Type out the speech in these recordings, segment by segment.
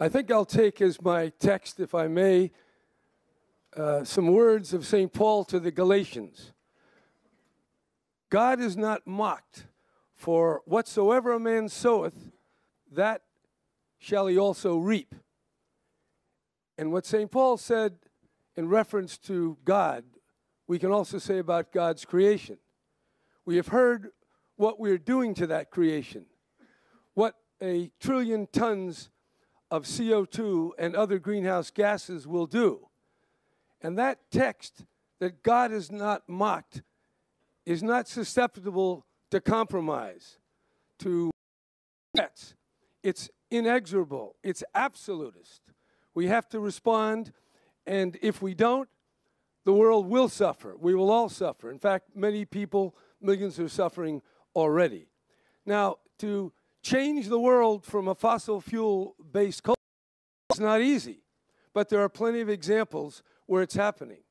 I think I'll take as my text, if I may, some words of St. Paul to the Galatians. God is not mocked, for whatsoever a man soweth, that shall he also reap. And what St. Paul said in reference to God, we can also say about God's creation. We have heard what we're doing to that creation, what 1 trillion tons of CO2 and other greenhouse gases will do. And that text, that God is not mocked, is not susceptible to compromise, to threats. It's inexorable. It's absolutist. We have to respond, and if we don't, the world will suffer. We will all suffer. In fact, many people, millions, are suffering already. Now, to change the world from a fossil fuel-based culture is not easy, but there are plenty of examples where it's happening.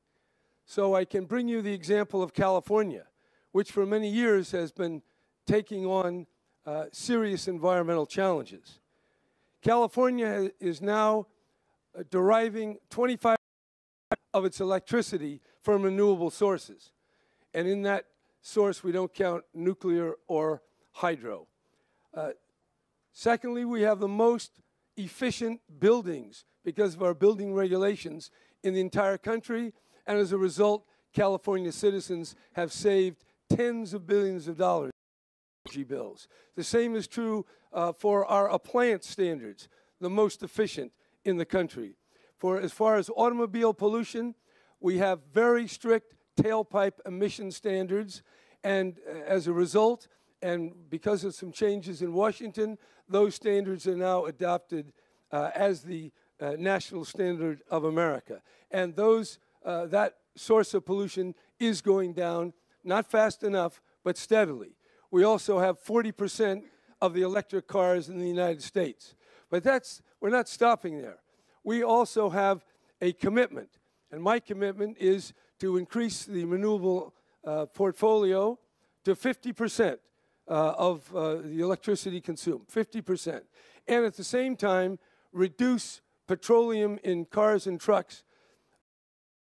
So I can bring you the example of California, which for many years has been taking on serious environmental challenges. California is now deriving 25% of its electricity from renewable sources. And in that source, we don't count nuclear or hydro. Secondly, we have the most efficient buildings because of our building regulations in the entire country. And as a result, California citizens have saved tens of billions of dollars in energy bills. The same is true for our appliance standards, the most efficient in the country. For as far as automobile pollution, we have very strict tailpipe emission standards, and as a result, and because of some changes in Washington, those standards are now adopted as the national standard of America. And that source of pollution is going down, not fast enough, but steadily. We also have 40% of the electric cars in the United States. But we're not stopping there. We also have a commitment, and my commitment is to increase the renewable portfolio to 50% of the electricity consumed, 50%. And at the same time, reduce petroleum in cars and trucks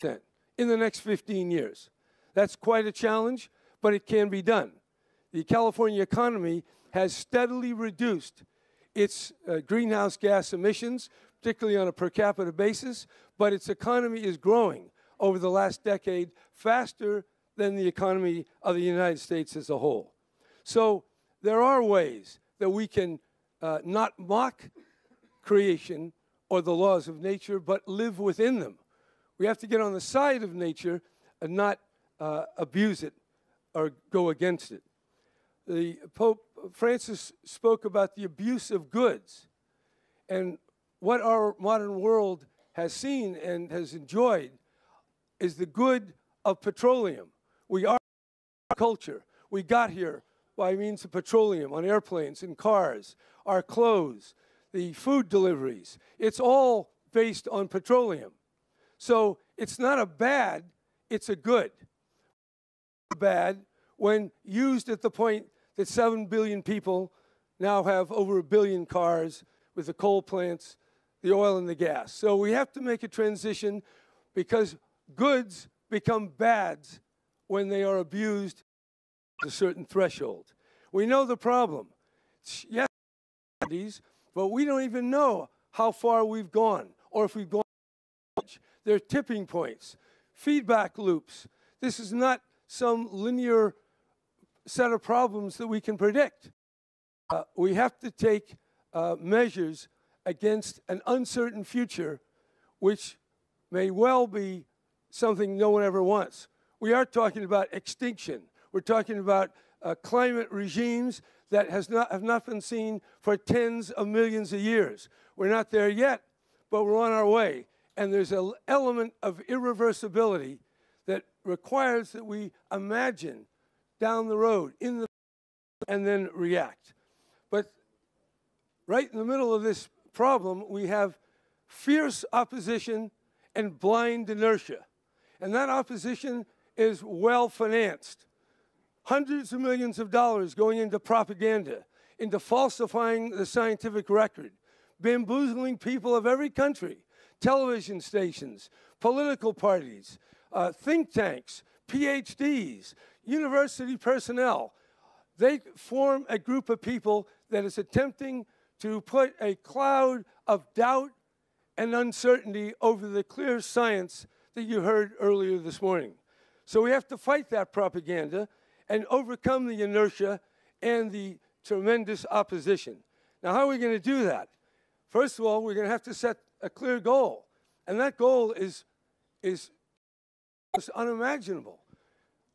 in the next 15 years. That's quite a challenge, but it can be done. The California economy has steadily reduced its greenhouse gas emissions, particularly on a per capita basis, but its economy is growing over the last decade faster than the economy of the United States as a whole. So there are ways that we can not mock creation or the laws of nature, but live within them. We have to get on the side of nature and not abuse it or go against it. The Pope Francis spoke about the abuse of goods, and what our modern world has seen and has enjoyed is the good of petroleum. We are a culture. We got here by means of petroleum on airplanes and cars, our clothes, the food deliveries. It's all based on petroleum. So it's not a bad, it's a good. Bad when used at the point that 7 billion people now have over 1 billion cars with the coal plants, the oil and the gas. So we have to make a transition because goods become bads when they are abused to a certain threshold. We know the problem. Yes, but we don't even know how far we've gone or if we've gone. There are tipping points, feedback loops. This is not some linear set of problems that we can predict. We have to take measures against an uncertain future, which may well be something no one ever wants. We are talking about extinction. We're talking about climate regimes that have not been seen for tens of millions of years. We're not there yet, but we're on our way. And there's an element of irreversibility that requires that we imagine down the road, and then react. But right in the middle of this problem, we have fierce opposition and blind inertia. And that opposition is well-financed. Hundreds of millions of dollars going into propaganda, into falsifying the scientific record, bamboozling people of every country, television stations, political parties, think tanks, PhDs, university personnel. They form a group of people that is attempting to put a cloud of doubt and uncertainty over the clear science that you heard earlier this morning. So we have to fight that propaganda and overcome the inertia and the tremendous opposition. Now, how are we going to do that? First of all, we're going to have to set a clear goal. And that goal is unimaginable.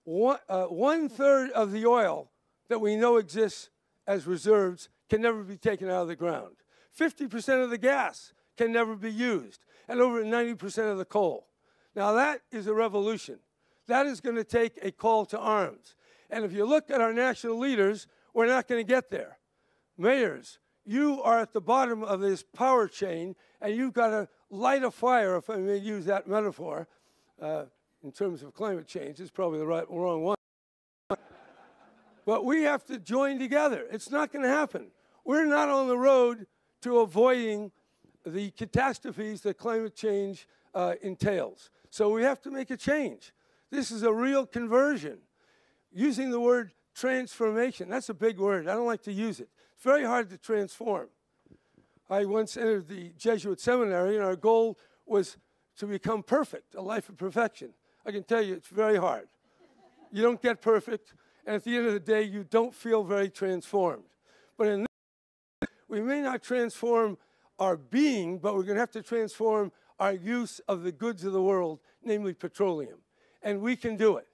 One-third of the oil that we know exists as reserves can never be taken out of the ground. 50% of the gas can never be used, and over 90% of the coal. Now, that is a revolution. That is going to take a call to arms. And if you look at our national leaders, we're not going to get there. Mayors, you are at the bottom of this power chain, and you've got to light a fire, if I may use that metaphor, in terms of climate change. It's probably the wrong one. But we have to join together. It's not going to happen. We're not on the road to avoiding the catastrophes that climate change entails. So we have to make a change. This is a real conversion. Using the word transformation, that's a big word. I don't like to use it. It's very hard to transform. I once entered the Jesuit seminary, and our goal was to become perfect, a life of perfection. I can tell you it's very hard. You don't get perfect, and at the end of the day, you don't feel very transformed. But in this, we may not transform our being, but we're going to have to transform our use of the goods of the world, namely petroleum. And we can do it.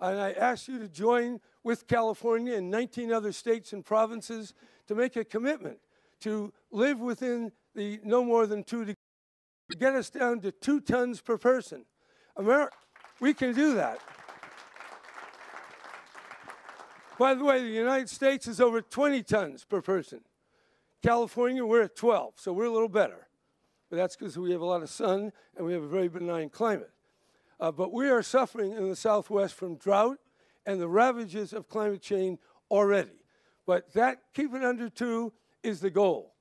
And I ask you to join with California and 19 other states and provinces to make a commitment to live within the no more than 2 degrees, to get us down to 2 tons per person. We can do that. By the way, the United States is over 20 tons per person. California, we're at 12, so we're a little better. But that's because we have a lot of sun and we have a very benign climate. But we are suffering in the Southwest from drought and the ravages of climate change already. But that, keep it under 2 is the goal.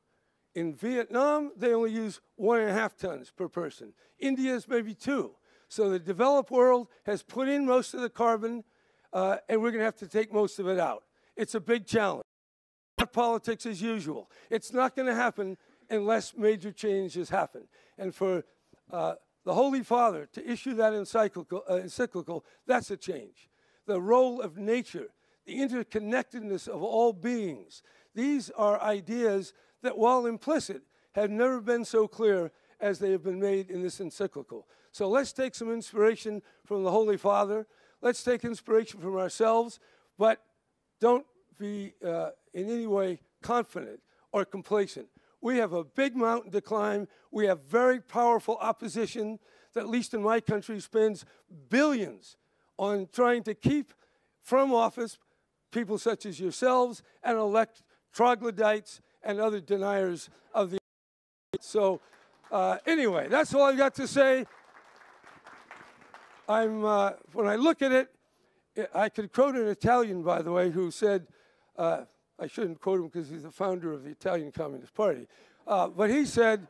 In Vietnam, they only use 1.5 tons per person. India is maybe 2. So the developed world has put in most of the carbon, and we're going to have to take most of it out. It's a big challenge. Not politics as usual. It's not going to happen unless major changes happen. And for the Holy Father to issue that encyclical, that's a change. The role of nature, the interconnectedness of all beings, these are ideas that, while implicit, have never been so clear as they have been made in this encyclical. So let's take some inspiration from the Holy Father. Let's take inspiration from ourselves, but don't be in any way confident or complacent. We have a big mountain to climb. We have very powerful opposition that, at least in my country, spends billions on trying to keep from office people such as yourselves and elect troglodytes and other deniers of the. So anyway, that's all I've got to say. When I look at it, I could quote an Italian, by the way, who said, I shouldn't quote him because he's the founder of the Italian Communist Party, but he said,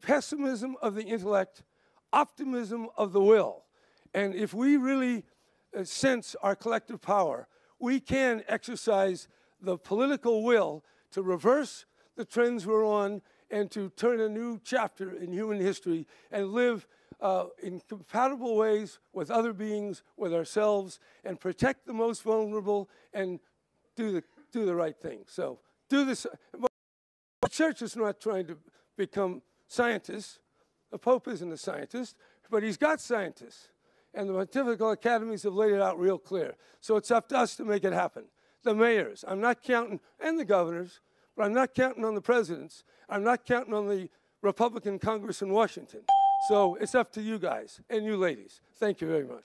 pessimism of the intellect, optimism of the will. And if we really sense our collective power, we can exercise the political will to reverse the trends we're on and to turn a new chapter in human history and live in compatible ways with other beings, with ourselves, and protect the most vulnerable and do the right thing. So do this. The church is not trying to become scientists. The Pope isn't a scientist, but he's got scientists. And the pontifical academies have laid it out real clear. So it's up to us to make it happen. The mayors, I'm not counting, and the governors, but I'm not counting on the presidents. I'm not counting on the Republican Congress in Washington. So it's up to you guys and you ladies. Thank you very much.